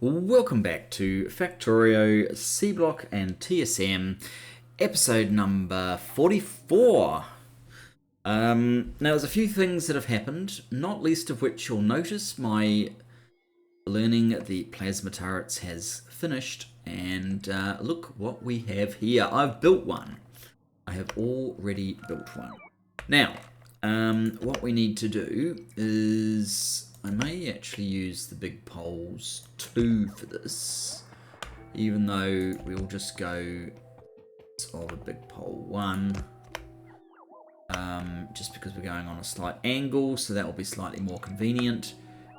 Welcome back to Factorio Seablock and TSM, episode number 44. Now there's a few things that have happened, not least of which you'll notice my learning the plasma turrets has finished, and look what we have here. I've built one. I have already built one. Now, what we need to do is, I may actually use the big poles 2 for this, even though we'll just go of a big pole 1, just because we're going on a slight angle, so that will be slightly more convenient.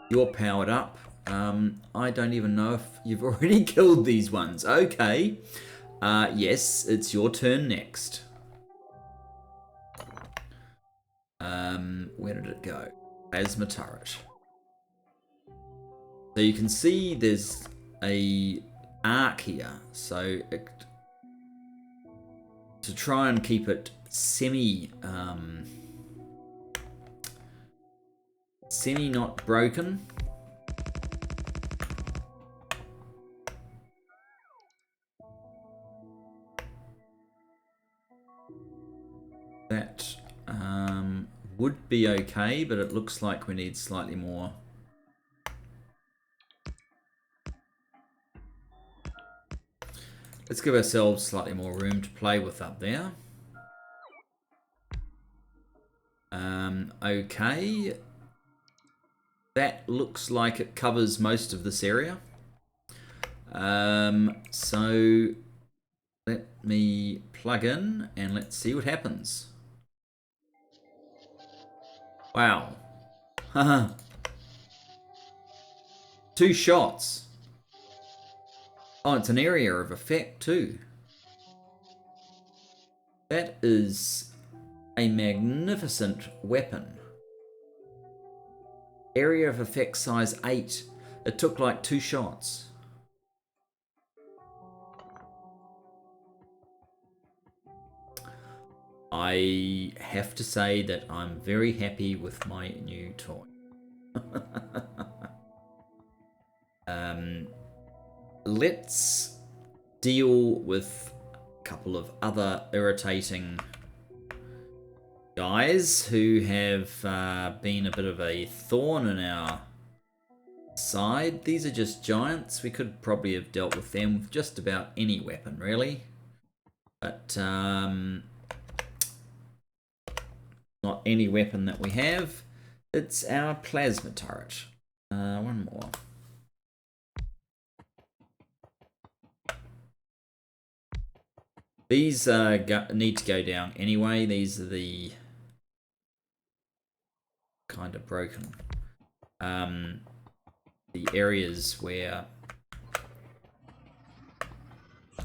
You're powered up. I don't even know if you've already killed these ones. Okay. Yes, it's your turn next. Where did it go? Plasma turret. So you can see there's a arc here. So to try and keep it semi not broken. That would be okay, but it looks like we need slightly more. Let's give ourselves slightly more room to play with up there. Okay. That looks like it covers most of this area. So let me plug in and let's see what happens. Wow. Haha. 2 shots. Oh, it's an area of effect too. That is a magnificent weapon. Area of effect size 8. It took like 2 shots. I have to say that I'm very happy with my new toy. Let's deal with a couple of other irritating guys who have been a bit of a thorn in our side. These are just giants. We could probably have dealt with them with just about any weapon, really. But not any weapon that we have. It's our plasma turret. One more. These need to go down anyway. These are the kind of broken. The areas where...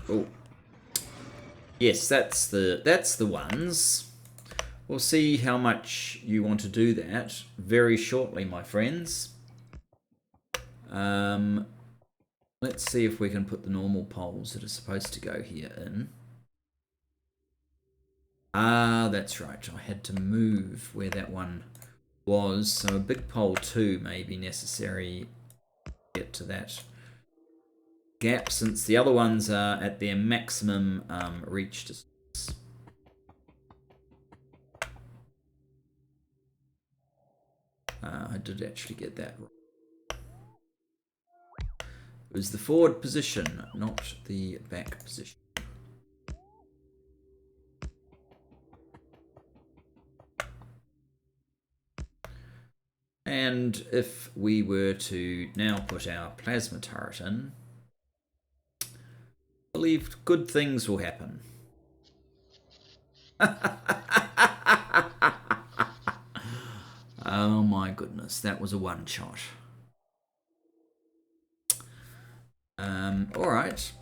Oh. Yes, that's the ones. We'll see how much you want to do that very shortly, my friends. Let's see if we can put the normal poles that are supposed to go here in. Ah, that's right. I had to move where that one was, so a big pole 2 may be necessary to get to that gap, since the other ones are at their maximum reach distance. I did actually get that wrong. It was the forward position, not the back position. And if we were to now put our plasma turret in, I believe good things will happen. Oh my goodness, that was a one shot. Alright.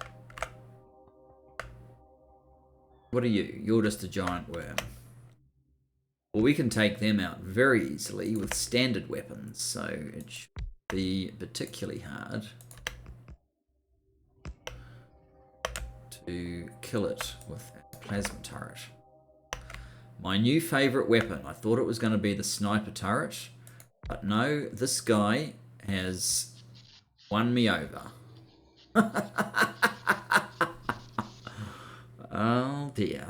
What are you? You're just a giant worm. Well, we can take them out very easily with standard weapons, so it should be particularly hard to kill it with a plasma turret. My new favourite weapon. I thought it was going to be the sniper turret, but no, this guy has won me over. Oh dear.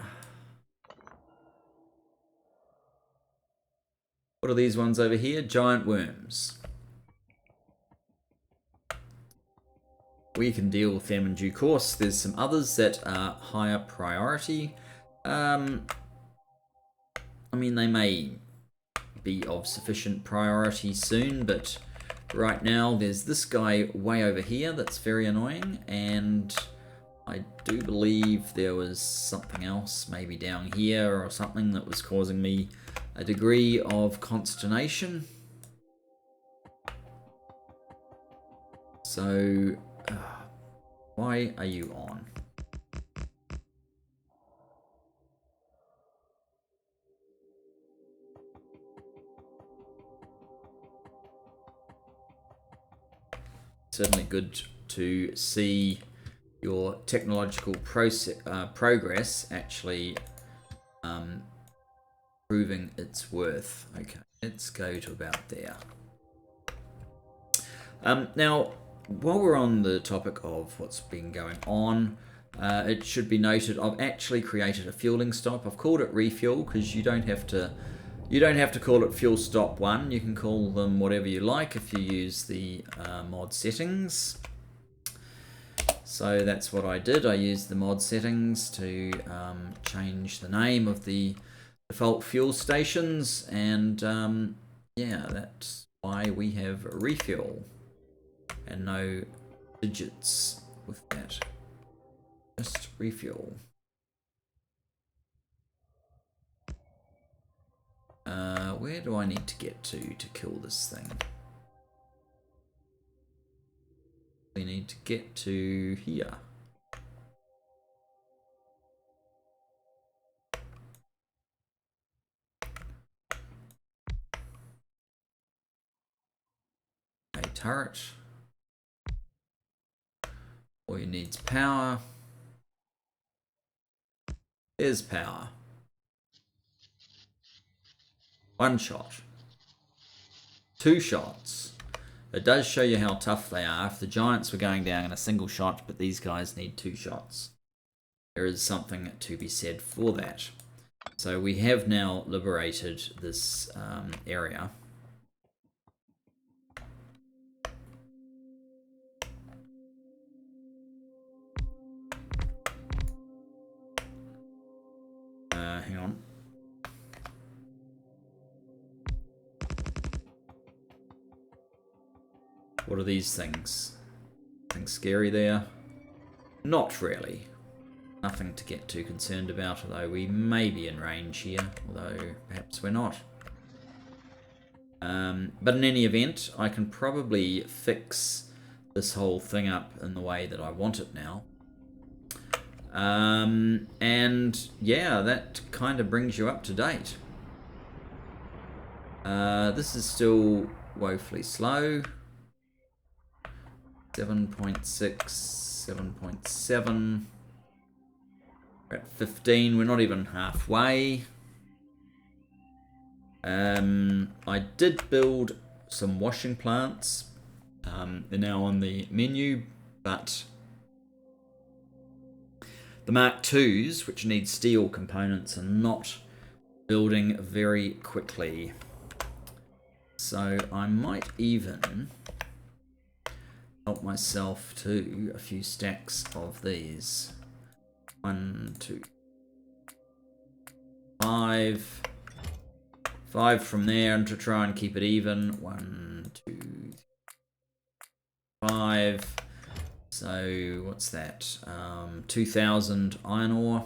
What are these ones over here? Giant worms. We can deal with them in due course. There's some others that are higher priority. I mean, they may be of sufficient priority soon, but right now there's this guy way over here that's very annoying, and I do believe there was something else maybe down here or something that was causing me a degree of consternation. So, why are you on? Certainly good to see your technological progress actually proving its worth. Okay, let's go to about there. Now, while we're on the topic of what's been going on, it should be noted I've actually created a fueling stop. I've called it refuel because you don't have to call it fuel stop 1. You can call them whatever you like if you use the mod settings. So that's what I did. I used the mod settings to change the name of the default fuel stations, and yeah, that's why we have refuel and no digits with that. Just refuel. Where do I need to get to kill this thing? We need to get to here. A turret. All you need's power. There's power. 1 shot. 2 shots. It does show you how tough they are. If the giants were going down in a single shot, but these guys need 2 shots. There is something to be said for that. So we have now liberated this area. Hang on. What are these things? Anything scary there? Not really. Nothing to get too concerned about, although we may be in range here, although perhaps we're not. But in any event, I can probably fix this whole thing up in the way that I want it now. And yeah, that kind of brings you up to date. This is still woefully slow. 7.6, 7.7. We're at 15. We're not even halfway. I did build some washing plants. They're now on the menu, but the Mark IIs, which need steel components, are not building very quickly. So I might even help myself to a few stacks of these. 1, 2, 5. 5 from there, and to try and keep it even. 1, 2, 5. So what's that? 2,000 iron ore.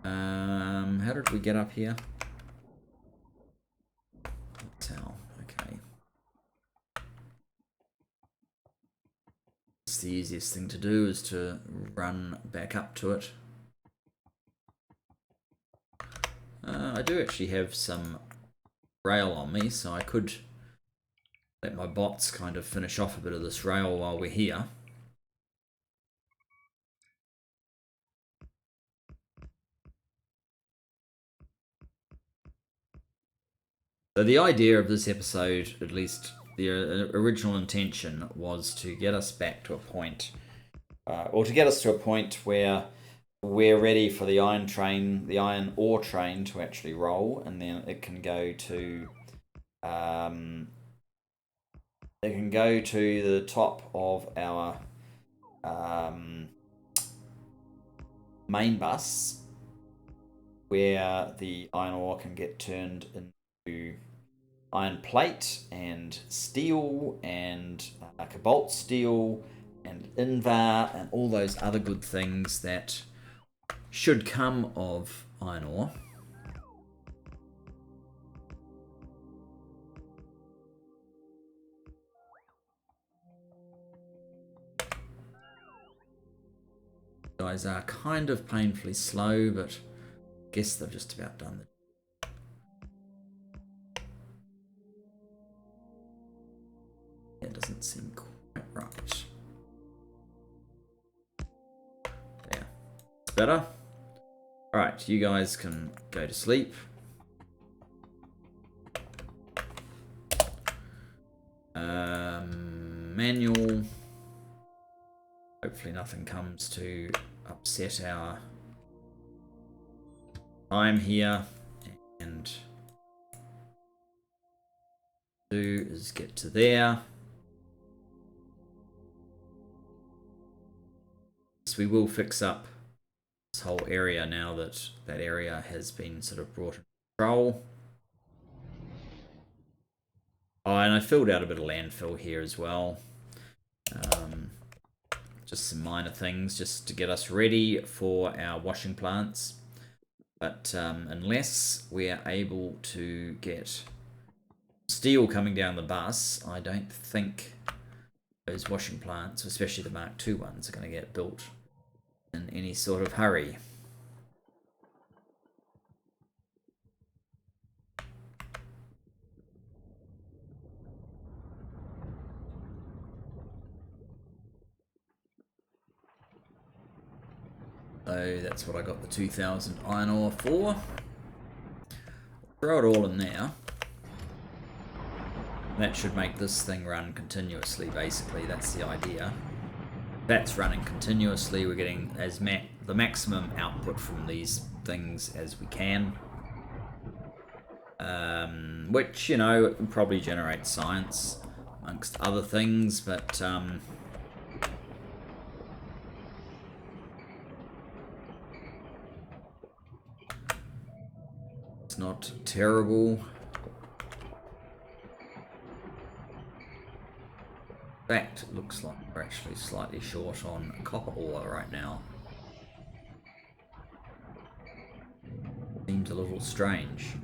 How did we get up here? How? Okay. It's the easiest thing to do is to run back up to it. I do actually have some rail on me, so I could let my bots kind of finish off a bit of this rail while we're here. So the idea of this episode, at least the original intention was to get us back to a point, or to get us to a point where we're ready for the iron ore train to actually roll, and then it can go to the top of our main bus, where the iron ore can get turned into iron plate and steel and cobalt steel and invar and all those other good things that should come of iron ore. Guys are kind of painfully slow, but I guess they've just about done the... It doesn't seem quite right. There. It's better. Alright, you guys can go to sleep. Manual. Hopefully nothing comes to upset our time here. And do is get to there. So we will fix up this whole area now that that area has been sort of brought in control. Oh, and I filled out a bit of landfill here as well. Just some minor things just to get us ready for our washing plants. But unless we're able to get steel coming down the bus, I don't think those washing plants, especially the Mark II ones, are going to get built in any sort of hurry. So that's what I got the 2000 iron ore for. Throw it all in there. That should make this thing run continuously, basically. That's the idea. That's running continuously. We're getting the maximum output from these things as we can. Which, you know, it can probably generate science amongst other things, but it's not terrible. In fact, it looks like we're actually slightly short on copper ore right now. Seems a little strange.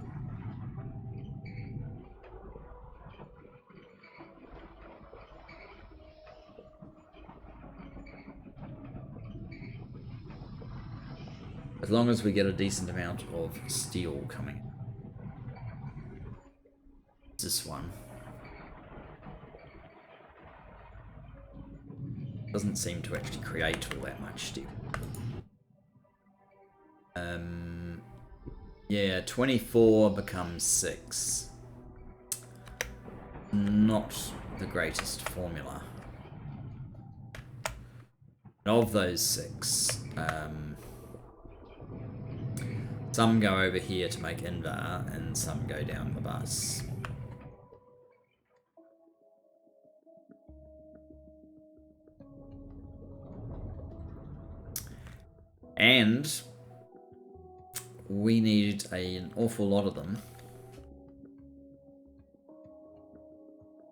As long as we get a decent amount of steel coming. This one doesn't seem to actually create all that much steel. Yeah, 24 becomes 6. Not the greatest formula. Of those 6, some go over here to make invar, and some go down the bus. And we need an awful lot of them.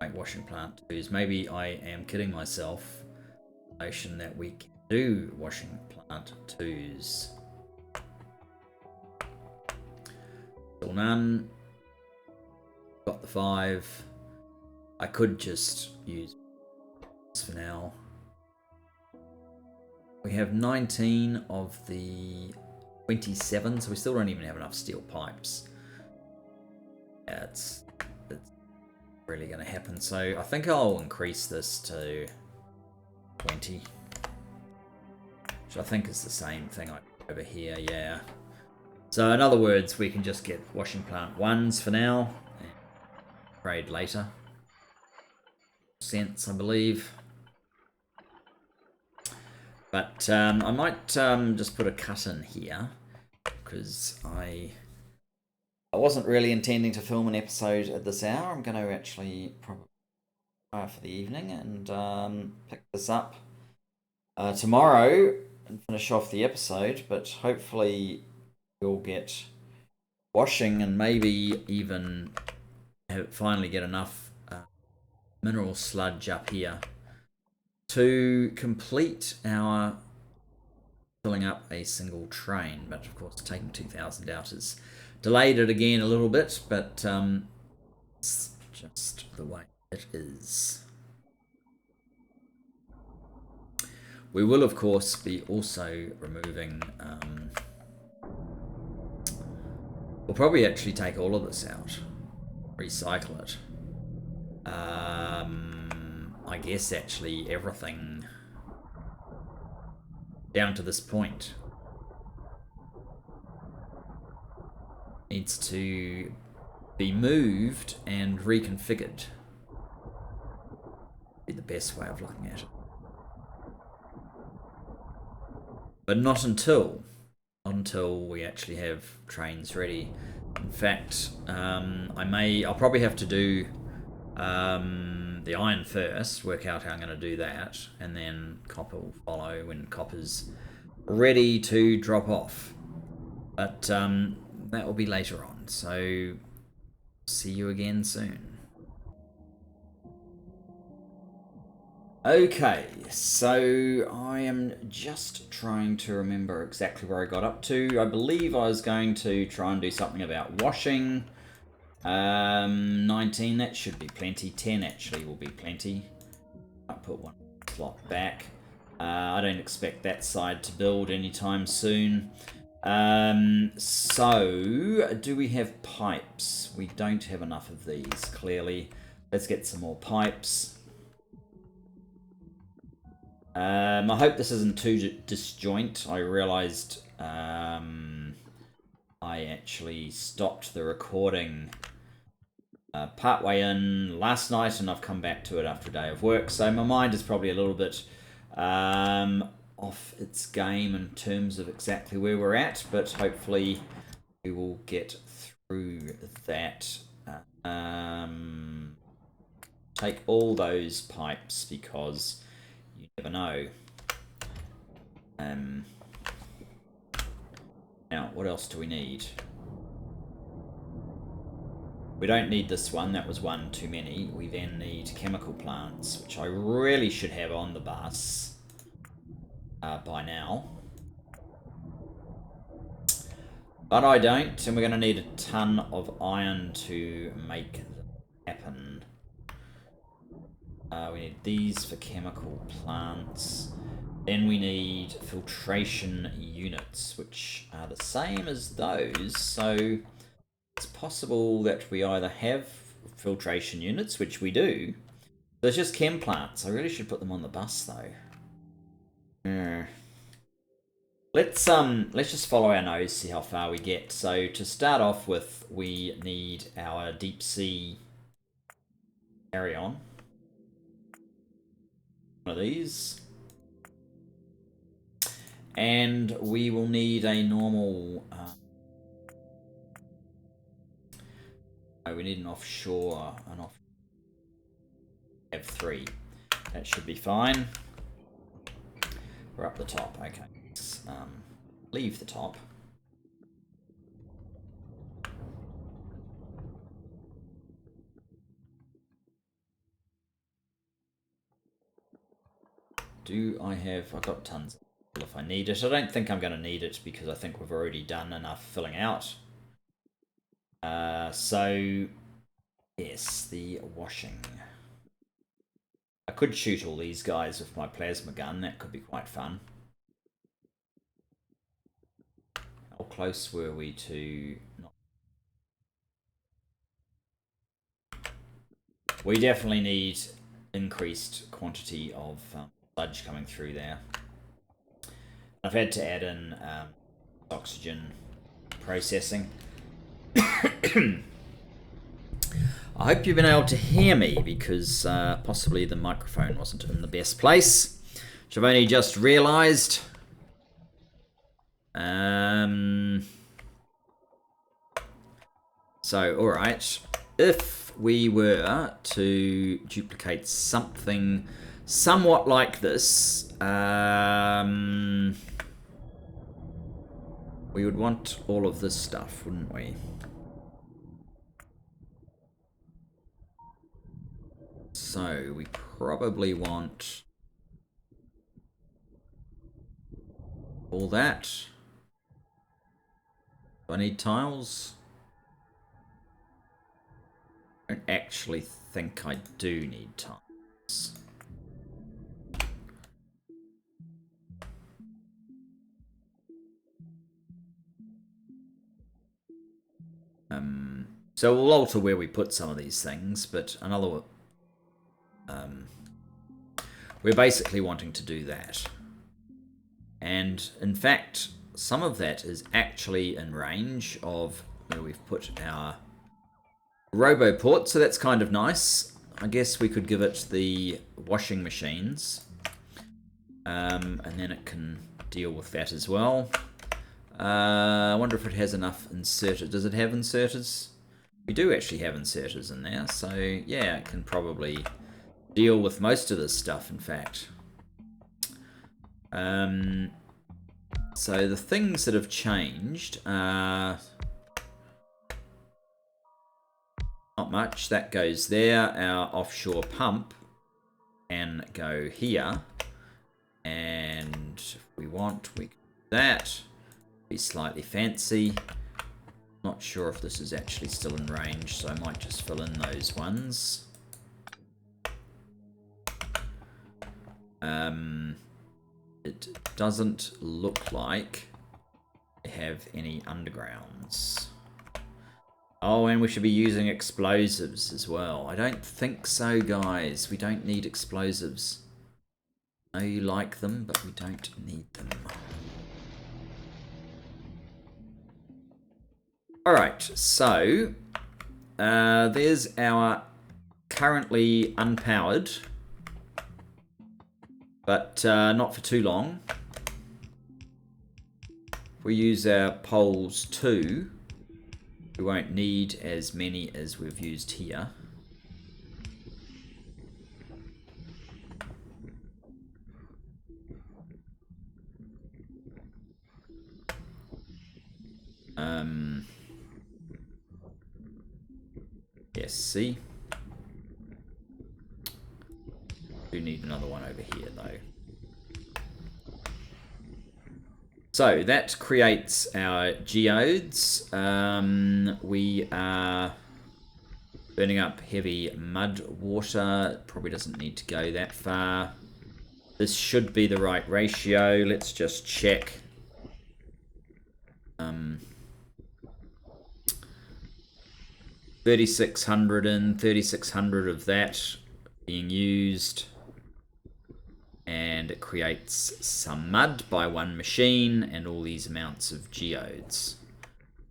Make washing plant 2s. Maybe I am kidding myself. Notion that we can do washing plant 2s. Still none. Got the 5. I could just use this for now. We have 19 of the 27, so we still don't even have enough steel pipes. Yeah, it's really going to happen. So I think I'll increase this to 20. Which I think is the same thing over here, yeah. So in other words, we can just get washing plant 1s for now. And upgrade later. cents, I believe. But I might just put a cut in here, because I wasn't really intending to film an episode at this hour. I'm going to actually probably for the evening and pick this up tomorrow and finish off the episode, but hopefully we'll get washing and maybe even finally get enough mineral sludge up here to complete our filling up a single train. But of course taking 2,000 out has delayed it again a little bit, but it's just the way it is. We will of course be also removing we'll probably actually take all of this out, recycle it. I guess actually everything down to this point needs to be moved and reconfigured. Be the best way of looking at it. But not until we actually have trains ready. In fact, I'll probably have to do the iron first, work out how I'm going to do that, and then copper will follow when copper's ready to drop off. But that will be later on, so see you again soon. Okay, so I am just trying to remember exactly where I got up to. I believe I was going to try and do something about washing. 19, that should be plenty. 10 actually will be plenty. I'll put one slot back. I don't expect that side to build anytime soon. So, do we have pipes? We don't have enough of these, clearly. Let's get some more pipes. I hope this isn't too disjoint. I realised I actually stopped the recording partway in last night, and I've come back to it after a day of work, so my mind is probably a little bit off its game in terms of exactly where we're at, but hopefully we will get through that. Take all those pipes because you never know. Now, what else do we need? We don't need this one, that was one too many. We then need chemical plants, which I really should have on the bus by now. But I don't, and we're going to need a ton of iron to make that happen. We need these for chemical plants. Then we need filtration units, which are the same as those, so it's possible that we either have filtration units, which we do. There's just chem plants. I really should put them on the bus though. Let's just follow our nose, see how far we get. So to start off with, we need our deep sea carry-on. One of these. And we will need a normal we need an offshore, have 3. That should be fine. We're up the top. Okay, let's leave the top. I've got tons if I need it. I don't think I'm going to need it because I think we've already done enough filling out. So, yes, the washing. I could shoot all these guys with my plasma gun. That could be quite fun. How close were we to... We definitely need increased quantity of sludge coming through there. I've had to add in oxygen processing. I hope you've been able to hear me because possibly the microphone wasn't in the best place, which I've only just realised. So, alright, if we were to duplicate something somewhat like this, we would want all of this stuff, wouldn't we? So, we probably want all that. Do I need tiles? I don't actually think I do need tiles. So we'll alter where we put some of these things, but another... we're basically wanting to do that. And in fact, some of that is actually in range of where we've put our RoboPort, so that's kind of nice. I guess we could give it the washing machines, and then it can deal with that as well. I wonder if it has enough inserters. Does it have inserters? We do actually have inserters in there, so yeah, it can probably deal with most of this stuff, in fact. So the things that have changed are not much. That goes there. Our offshore pump can go here, and if we want, we can do that. Be slightly fancy. Not sure if this is actually still in range, so I might just fill in those ones. It doesn't look like we have any undergrounds. Oh, and we should be using explosives as well. I don't think so, guys. We don't need explosives. I know you like them, but we don't need them. Alright, so there's our currently unpowered, but not for too long. If we use our poles too, we won't need as many as we've used here. Yes, see? Do need another one over here though. So that creates our geodes. We are burning up heavy mud water. Probably doesn't need to go that far. This should be the right ratio. Let's just check. 3,600 and 3,600 of that being used. And it creates some mud by one machine and all these amounts of geodes.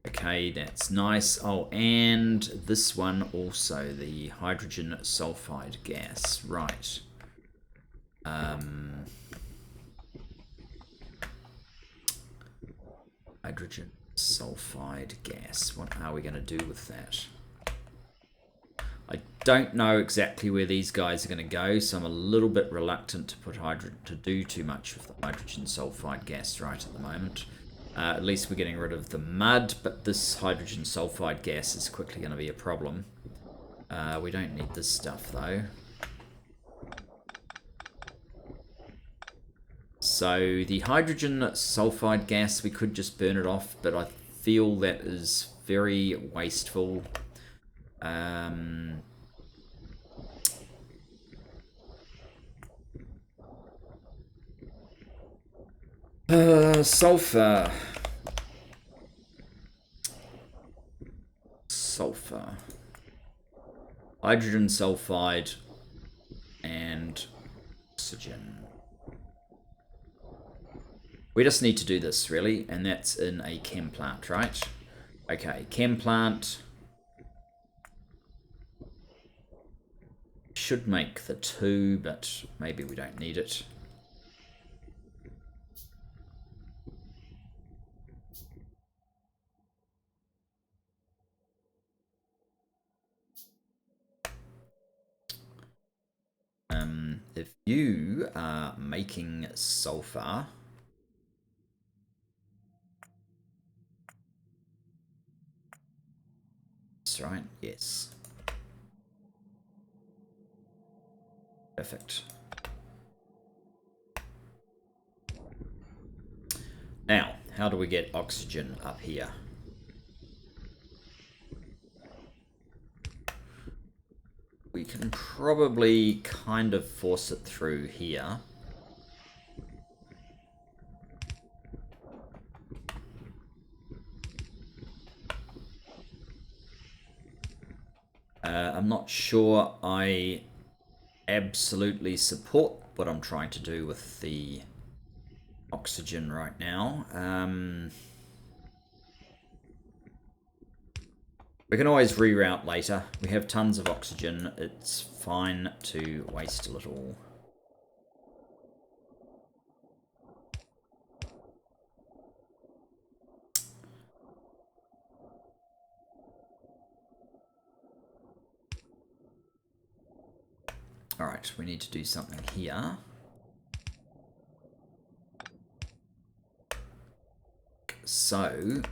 Okay, that's nice. Oh, and this one also, the hydrogen sulfide gas. Right. Hydrogen sulfide gas. What are we going to do with that? I don't know exactly where these guys are going to go, so I'm a little bit reluctant to put do too much with the hydrogen sulfide gas right at the moment. At least we're getting rid of the mud, but this hydrogen sulfide gas is quickly going to be a problem. We don't need this stuff though. So the hydrogen sulfide gas, we could just burn it off, but I feel that is very wasteful. Sulfur. Hydrogen sulfide and oxygen. We just need to do this, really, and that's in a chem plant, right? Okay, chem plant. Should make the 2, but maybe we don't need it. If you are making sulfur, that's right, yes. Perfect. Now, how do we get oxygen up here? We can probably kind of force it through here. I'm not sure I absolutely support what I'm trying to do with the oxygen right now. We can always reroute later. We have tons of oxygen. It's fine to waste a little. Alright, we need to do something here. So...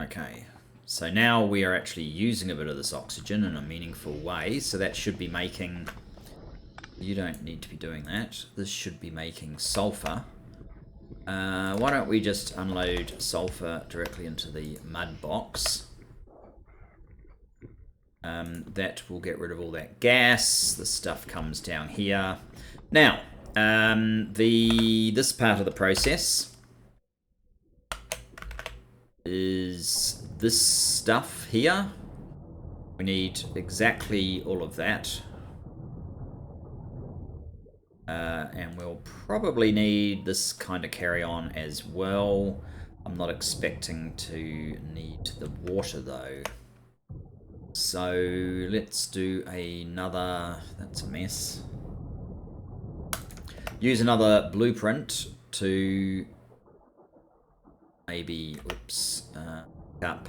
okay, so now we are actually using a bit of this oxygen in a meaningful way, so that should be making... you don't need to be doing that. This should be making sulfur. Why don't we just unload sulfur directly into the mud box. That will get rid of all that gas. The stuff comes down here. Now, this part of the process is this stuff here. We need exactly all of that. And we'll probably need this kind of carry-on as well. I'm not expecting to need the water though. So let's do another... that's a mess. Use another blueprint to maybe, oops, up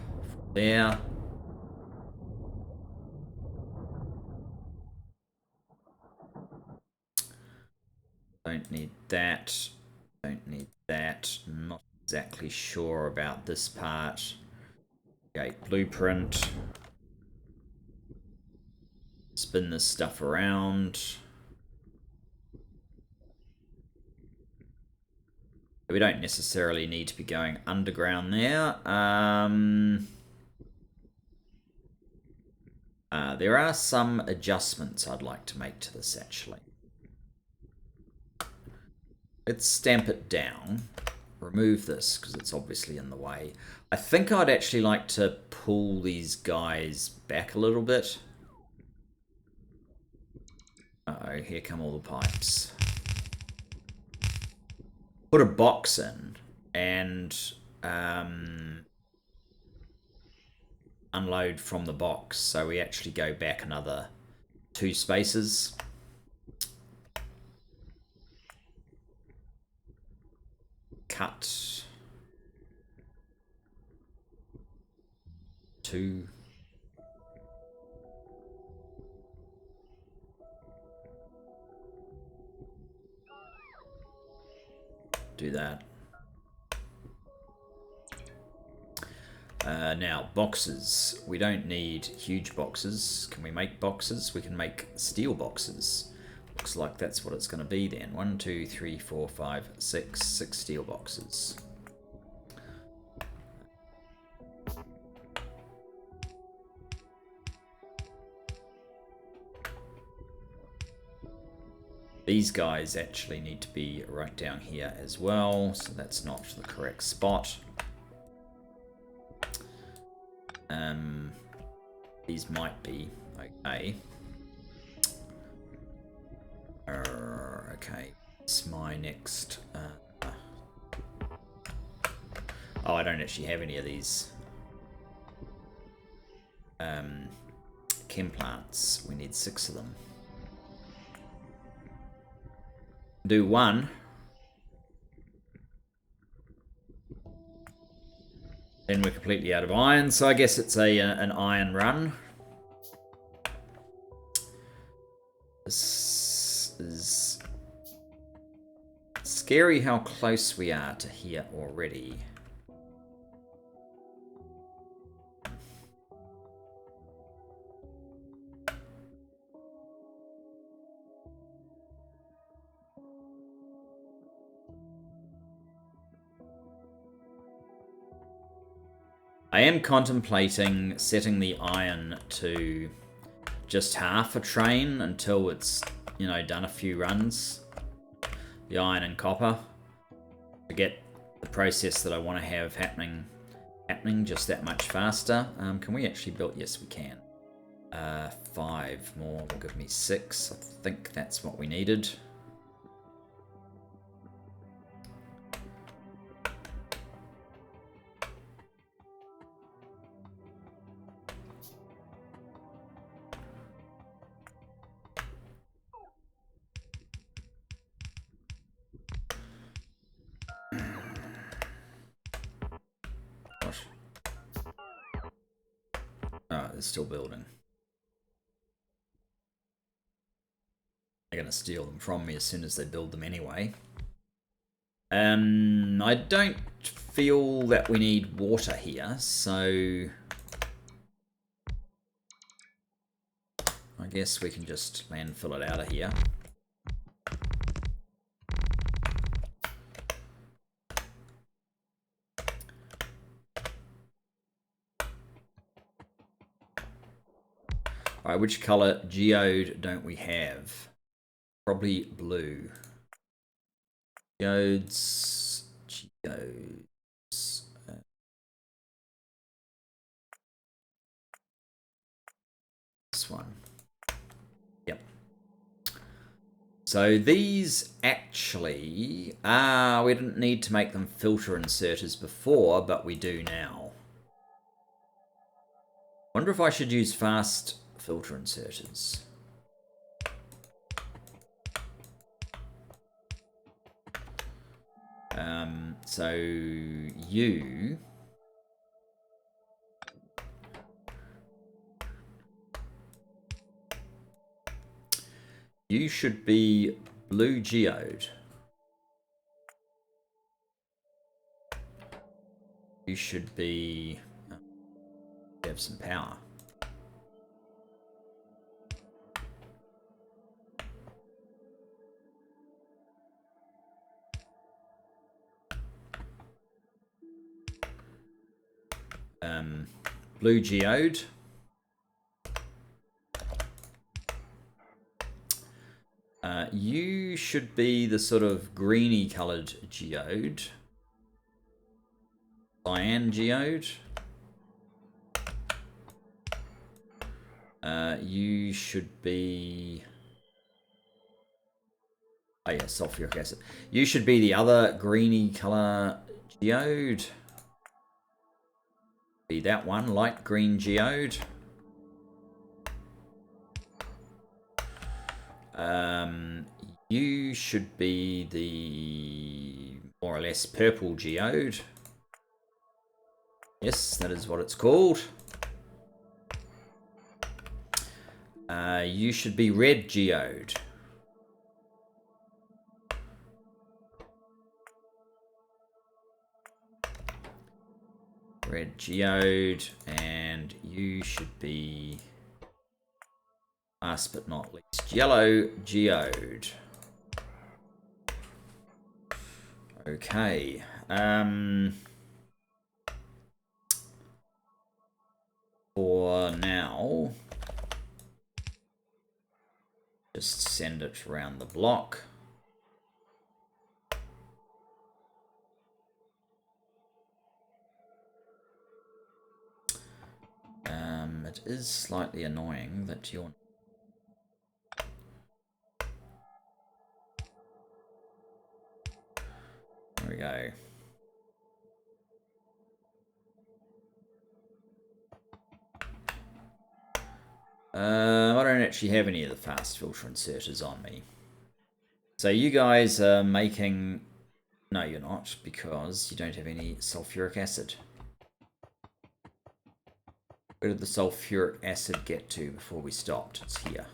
there. Don't need that. Don't need that. Not exactly sure about this part. Okay, blueprint. Spin this stuff around. We don't necessarily need to be going underground there. There are some adjustments I'd like to make to this actually. Let's stamp it down. Remove this because it's obviously in the way. I think I'd actually like to pull these guys back a little bit. Uh-oh, here come all the pipes. Put a box in and unload from the box. So we actually go back another 2 spaces. Cut. 2. Do that. Now, boxes. We don't need huge boxes. Can we make boxes? We can make steel boxes. Looks like that's what it's going to be then. 1, 2, 3, 4, 5, 6. 6 steel boxes. These guys actually need to be right down here as well, so that's not the correct spot. These might be okay. Okay, it's my next... oh, I don't actually have any of these. chem plants. We need 6 of them. Do 1. Then we're completely out of iron, so I guess it's an iron run. This is scary how close we are to here already. I am contemplating setting the iron to just half a train until it's, you know, done a few runs. The iron and copper to get the process that I want to have happening just that much faster. Can we actually build? Yes, we can. 5 more will give me 6. I think that's what we needed. Oh, they're still building. They're going to steal them from me as soon as they build them anyway. I don't feel that we need water here, so I guess we can just landfill it out of here. Alright, which color geode don't we have? Probably blue. Geodes. This one. Yep. So these actually, we didn't need to make them filter inserters before, but we do now. Wonder if I should use fast filter inserters. So you should be blue geode. You should be have some power. Blue geode. You should be the sort of greeny coloured geode. Cyan geode. You should be... Oh yeah, sulfuric acid. You should be the other greeny colour geode. Be that one, light green geode. You should be the more or less purple geode. Yes, that is what it's called. You should be red geode. Red geode, and you should be, last but not least, yellow geode. Okay. For now, just send it around the block. It is slightly annoying that you're... There we go. I don't actually have any of the fast filter inserters on me. So you guys are making... No, you're not, because you don't have any sulfuric acid. Where did the sulfuric acid get to before we stopped? It's here.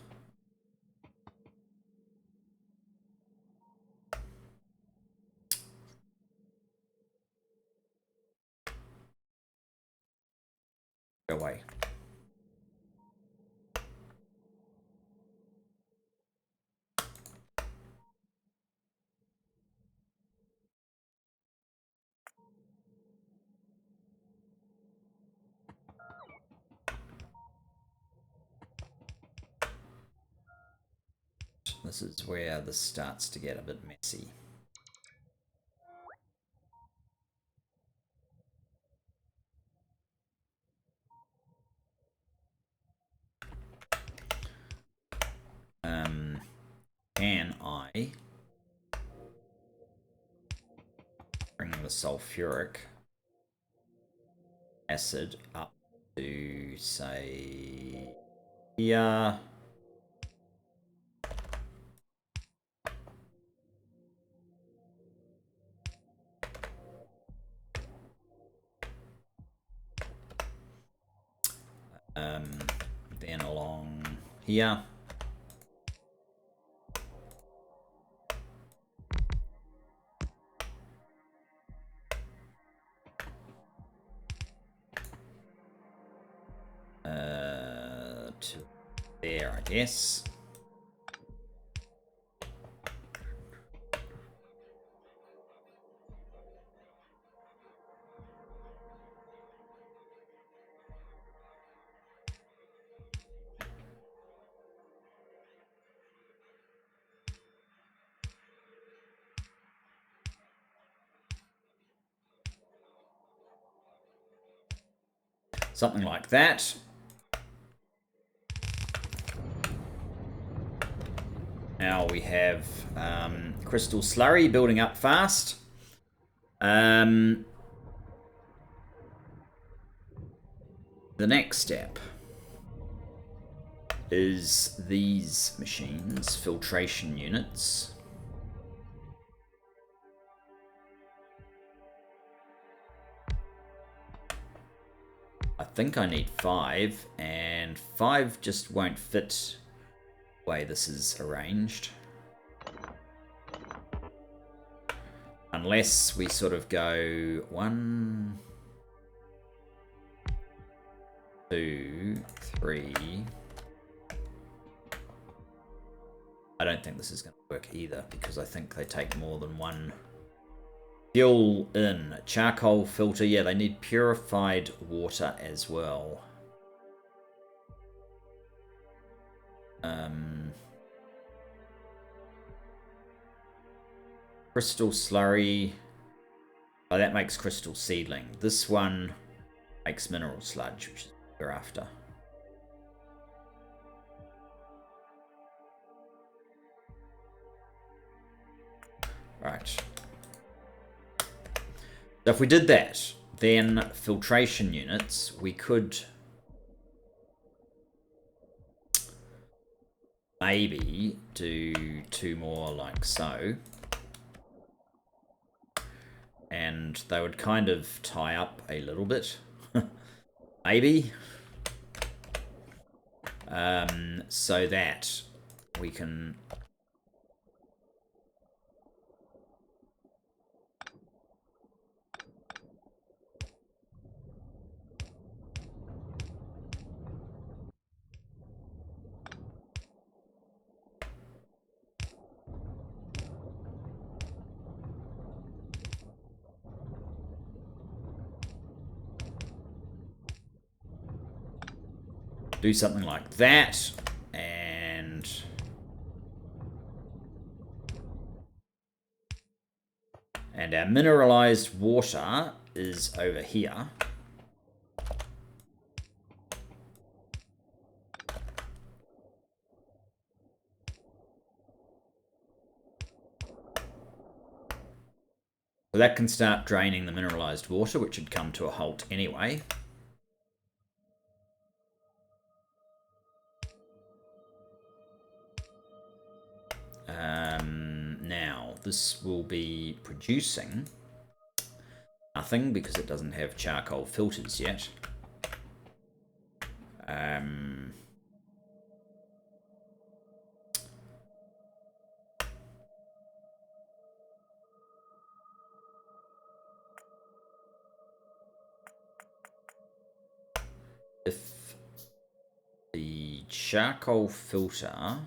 Go away. This is where this starts to get a bit messy. Can I bring the sulfuric acid up to, say, here? Then along here. To there, I guess. Something like that. Now we have crystal slurry building up fast. The next step is these machines, filtration units. I think I need 5, and 5 just won't fit the way this is arranged. Unless we sort of go 1, 2, 3. I don't think this is going to work either, because I think they take more than one. Fuel in. Charcoal filter. Yeah, they need purified water as well. Crystal slurry. Oh, that makes crystal seedling. This one makes mineral sludge, which is what we're after. Right. So if we did that, then filtration units, we could maybe do 2 more like so. And they would kind of tie up a little bit. Maybe. So that we can... do something like that, and our mineralized water is over here. So that can start draining the mineralized water, which had come to a halt anyway. what this will be producing. Nothing, because it doesn't have charcoal filters yet. If the charcoal filter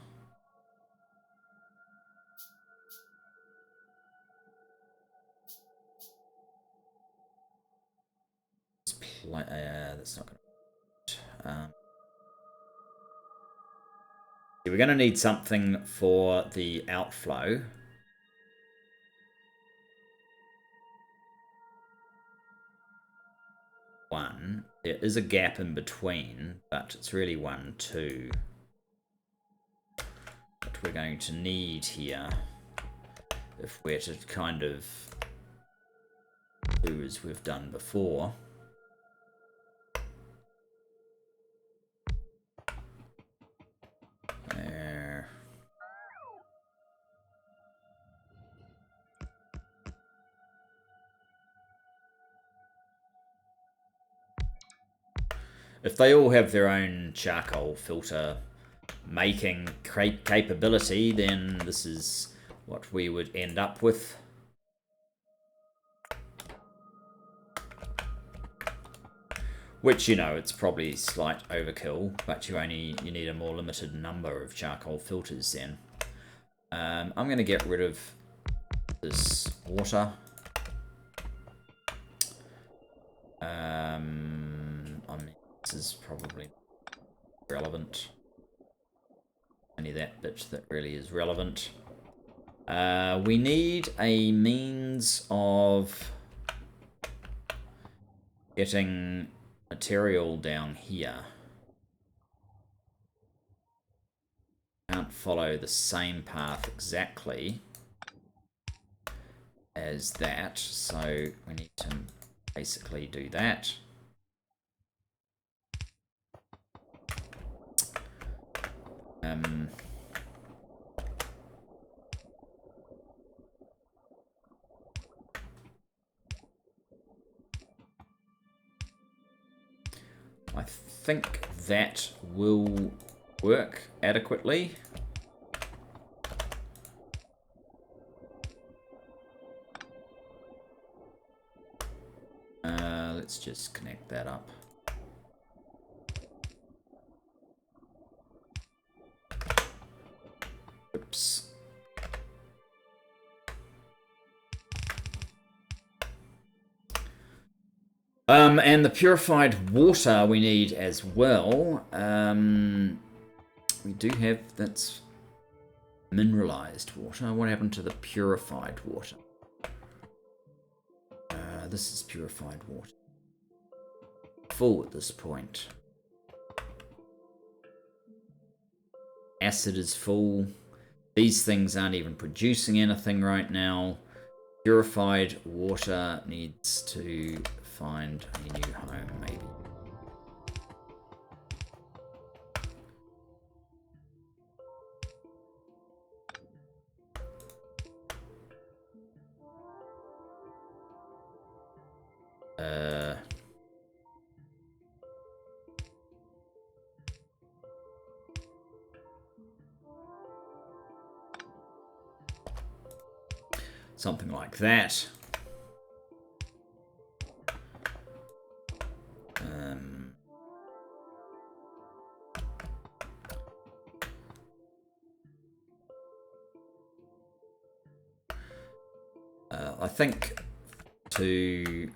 that's not going to. We're going to need something for the outflow. One. There is a gap in between, but it's really 1, 2. What we're going to need here, if we're to kind of do as we've done before. There. If they all have their own charcoal filter making capability, then this is what we would end up with. Which, you know, it's probably slight overkill, but you need a more limited number of charcoal filters then. I'm going to get rid of this water. I mean, this is probably relevant. Only that bit that really is relevant. We need a means of getting material down here. Can't follow the same path exactly as that, so we need to basically do that. I think that will work adequately. Let's just connect that up. Oops. And the purified water we need as well. We do have, that's mineralized water. What happened to the purified water? This is purified water. Full at this point. Acid is full. These things aren't even producing anything right now. Purified water needs to find a new home, maybe. Something like that. I think to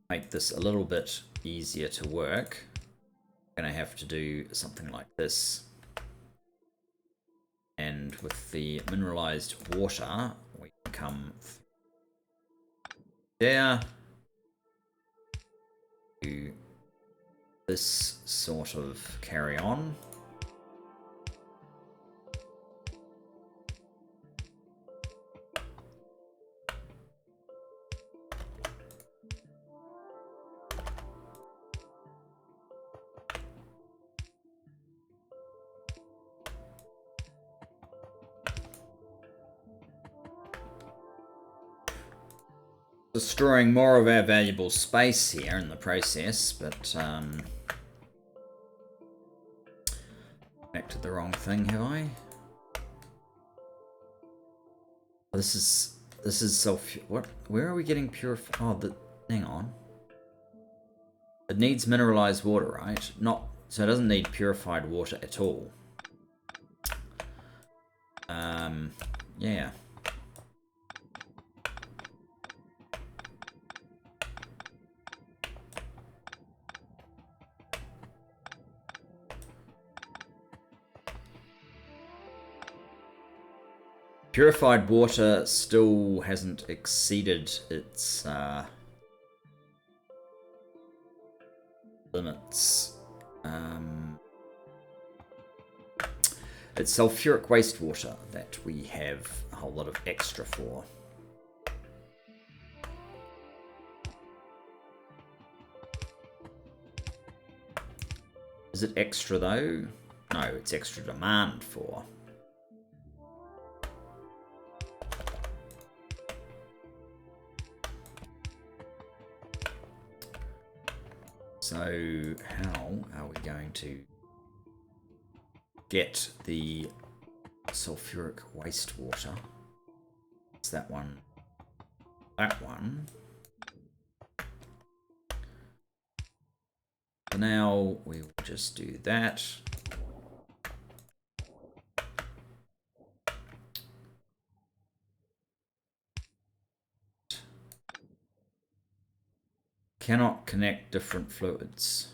make this a little bit easier to work, I'm going to have to do something like this. And with the mineralized water, we can come there to this sort of carry on. destroying more of our valuable space here in the process, but back to the wrong thing, have I? This is self. What? Where are we getting purified? Oh, hang on. It needs mineralized water, right? Not so. It doesn't need purified water at all. Yeah. Purified water still hasn't exceeded its limits. It's sulfuric wastewater that we have a whole lot of extra for. Is it extra though? No, it's extra demand for. So how are we going to get the sulfuric wastewater? It's that one. That one. For now, we will just do that. Cannot connect different fluids.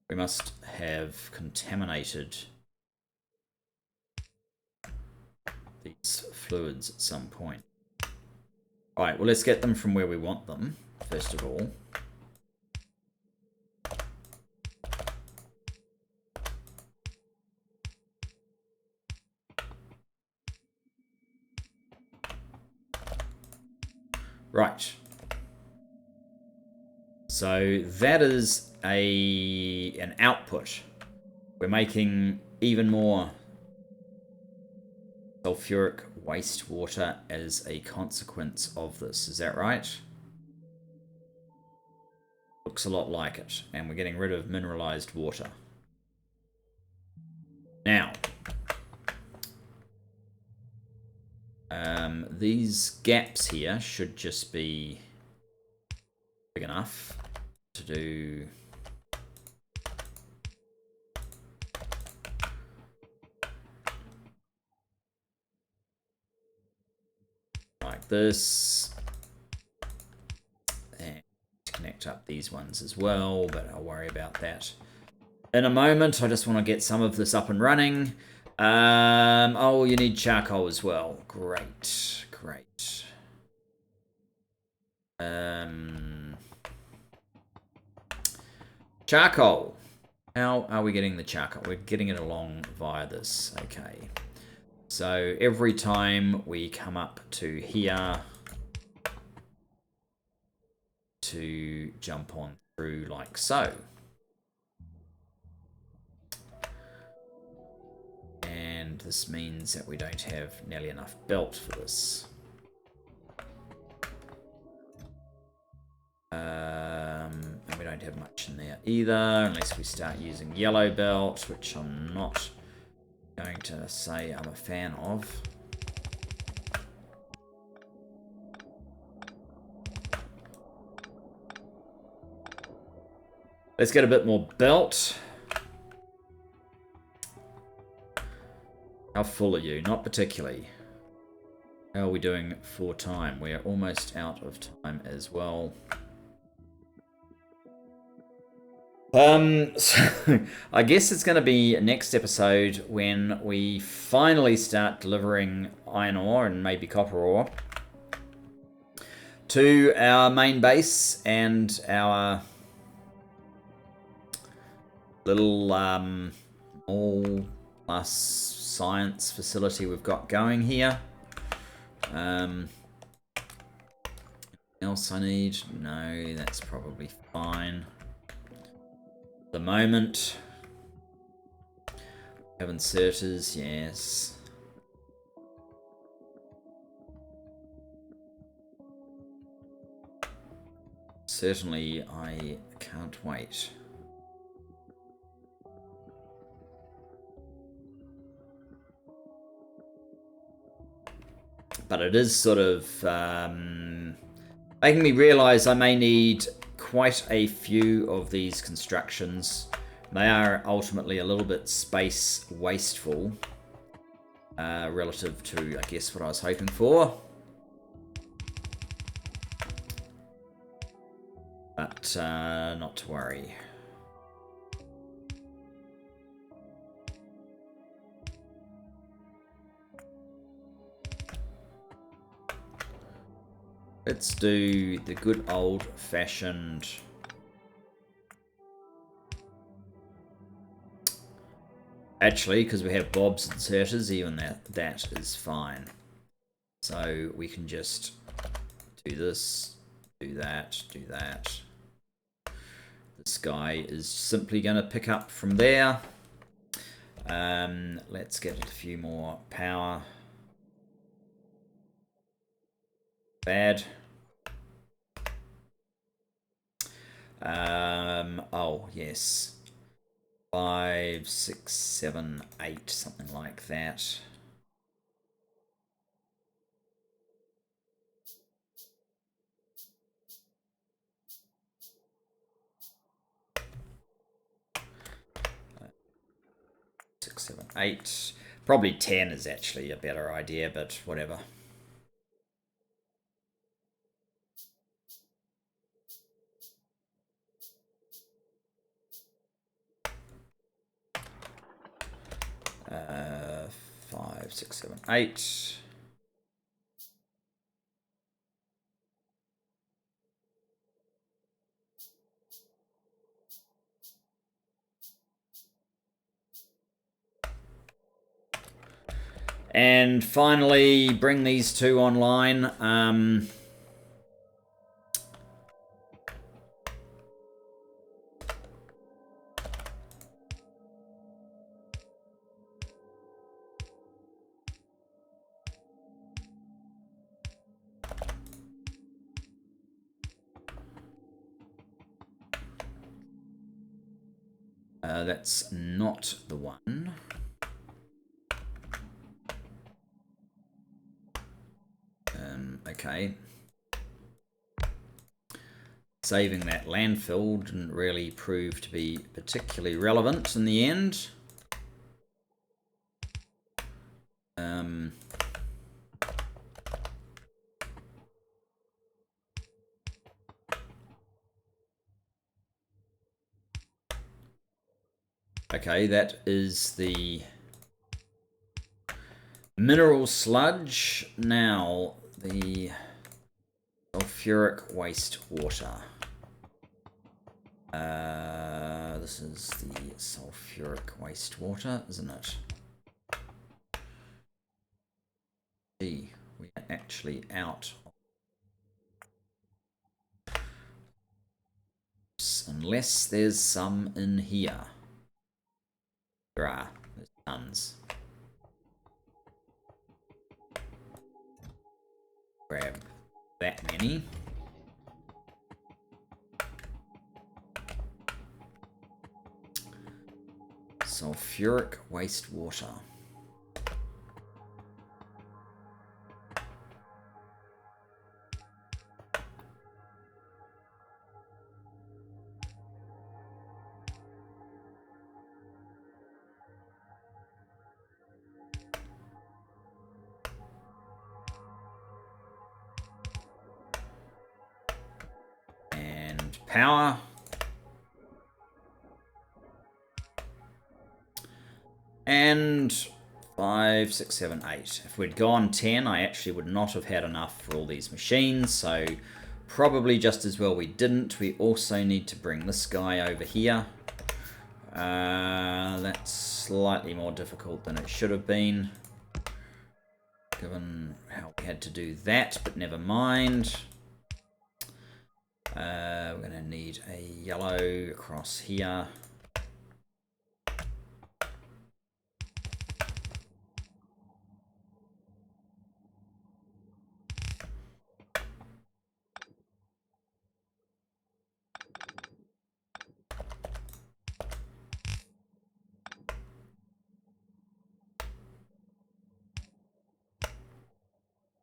We must have contaminated these fluids at some point. Alright, well, let's get them from where we want them, first of all. Right. So that is an output. We're making even more sulfuric wastewater as a consequence of this. Is that right? Looks a lot like it. And we're getting rid of mineralized water. Now, these gaps here should just be big enough to do like this, and connect up these ones as well, but I'll worry about that in a moment. I just want to get some of this up and running. Oh, you need charcoal as well. Great, great. Charcoal. How are we getting the charcoal? We're getting it along via this. Okay. So every time we come up to here to jump on through like so. And this means that we don't have nearly enough belt for this. And we don't have much in there either, unless we start using yellow belt, which I'm not going to say I'm a fan of. Let's get a bit more belt. How full are you? Not particularly. How are we doing for time? We're almost out of time as well. So I guess it's going to be next episode when we finally start delivering iron ore and maybe copper ore to our main base and our little all plus science facility we've got going here. Else I need? No, that's probably fine. the moment. Have inserters, yes. Certainly, I can't wait. But it is sort of making me realise I may need quite a few of these constructions. They are ultimately a little bit space wasteful relative to, I guess, what I was hoping for. But not to worry. Let's do the good old-fashioned... Actually, because we have Bob's inserters, even that is fine. So we can just do this, do that, do that. This guy is simply going to pick up from there. Let's get a few more power. Bad. Oh, yes. 5, 6, 7, 8, something like that. Six, 7, 8. Probably 10 is actually a better idea, but whatever. Uh, 5, 6, 7, 8. And finally, bring these two online. That's not the one. Okay. Saving that landfill didn't really prove to be particularly relevant in the end. Okay, that is the mineral sludge. Now, the sulfuric wastewater. This is the sulfuric wastewater, isn't it? Gee, we are actually out. Unless there's some in here. There are. There's tons. Grab that many. Sulfuric wastewater. And power. And 5, 6, 7, 8. If we'd gone 10, I actually would not have had enough for all these machines, so probably just as well we didn't. We also need to bring this guy over here. That's slightly more difficult than it should have been, given how we had to do that, but never mind. We're going to need a yellow across here.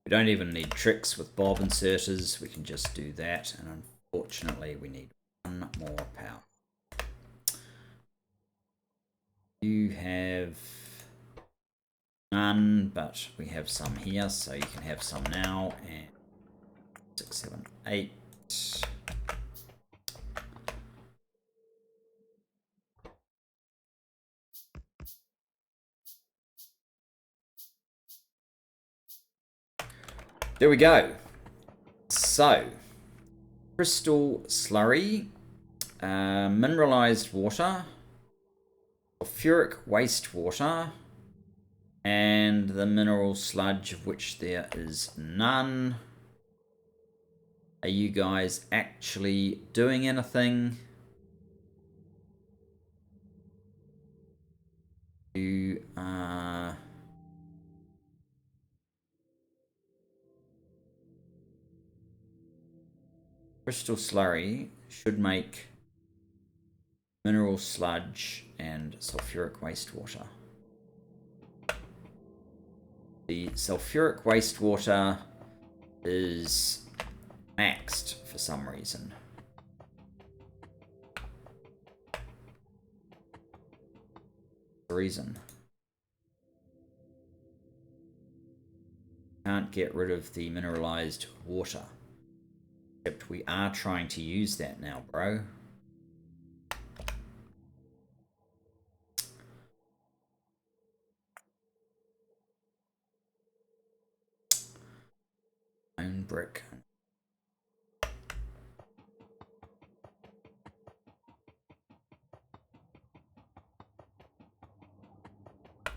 We don't even need tricks with bob inserters. We can just do that. And unfortunately, we need one more power. You have none, but we have some here, so you can have some now. And 6, 7, 8. There we go. So, crystal slurry, mineralized water, sulfuric wastewater, and the mineral sludge, of which there is none. Are you guys actually doing anything? You are... Crystal slurry should make mineral sludge and sulfuric wastewater. The sulfuric wastewater is maxed for some reason. Can't get rid of the mineralized water. Except we are trying to use that now, bro. Stone brick. I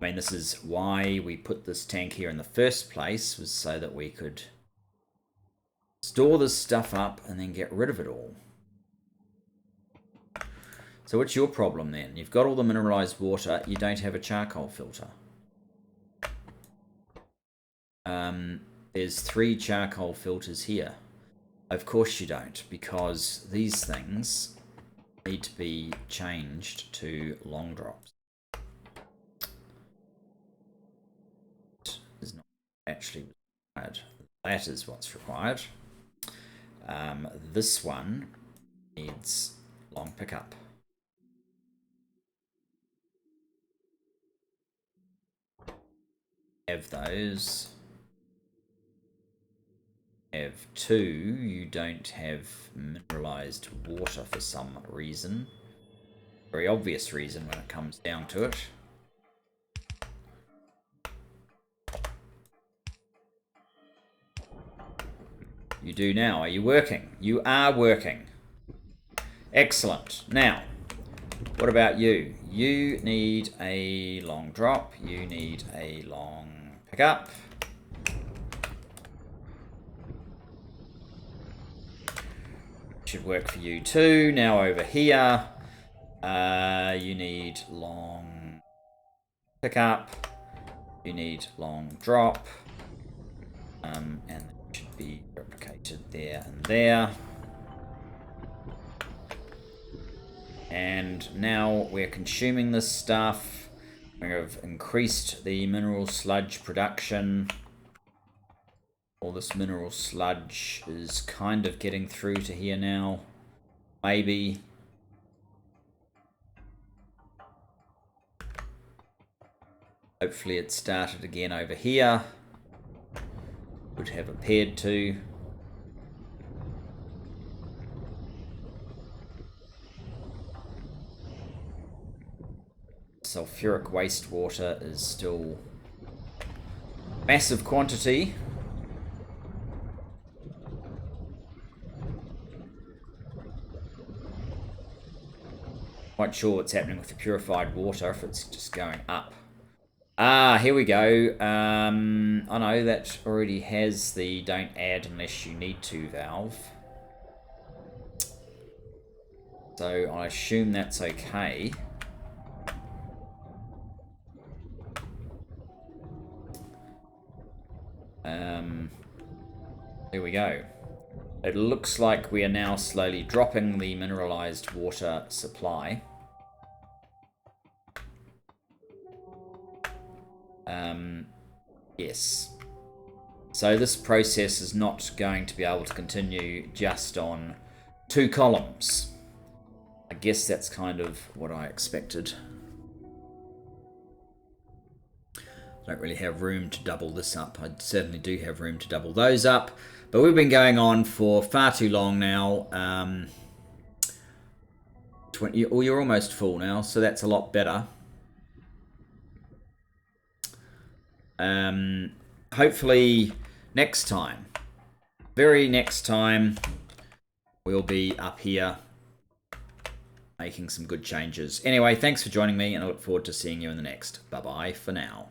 mean, this is why we put this tank here in the first place, was so that we could store this stuff up and then get rid of it all. So what's your problem then? You've got all the mineralized water, you don't have a charcoal filter. There's 3 charcoal filters here. Of course you don't, because these things need to be changed to long drops. Is not actually required. That is what's required. This one needs long pickup. Have those. Have 2. You don't have mineralized water for some reason. Very obvious reason when it comes down to it. You do now. Are you working? You are working. Excellent. Now, what about you? You need a long drop. You need a long pickup. Should work for you too. Now over here, you need long pickup. You need long drop. And that should be replicated there and there. And now we're consuming this stuff. We have increased the mineral sludge production. All this mineral sludge is kind of getting through to here now. Maybe. Hopefully it started again over here. Would have appeared to. Sulfuric wastewater is still massive quantity. Quite sure what's happening with the purified water, if it's just going up. Ah, here we go. I know that already has the don't add unless you need to valve. So I assume that's okay. There we go. It looks like we are now slowly dropping the mineralized water supply. Yes. So this process is not going to be able to continue just on 2 columns. I guess that's kind of what I expected. I don't really have room to double this up. I certainly do have room to double those up. But we've been going on for far too long now. 20, oh, you're almost full now, so that's a lot better. Hopefully next time, very next time, we'll be up here making some good changes. Anyway, thanks for joining me, and I look forward to seeing you in the next. Bye-bye for now.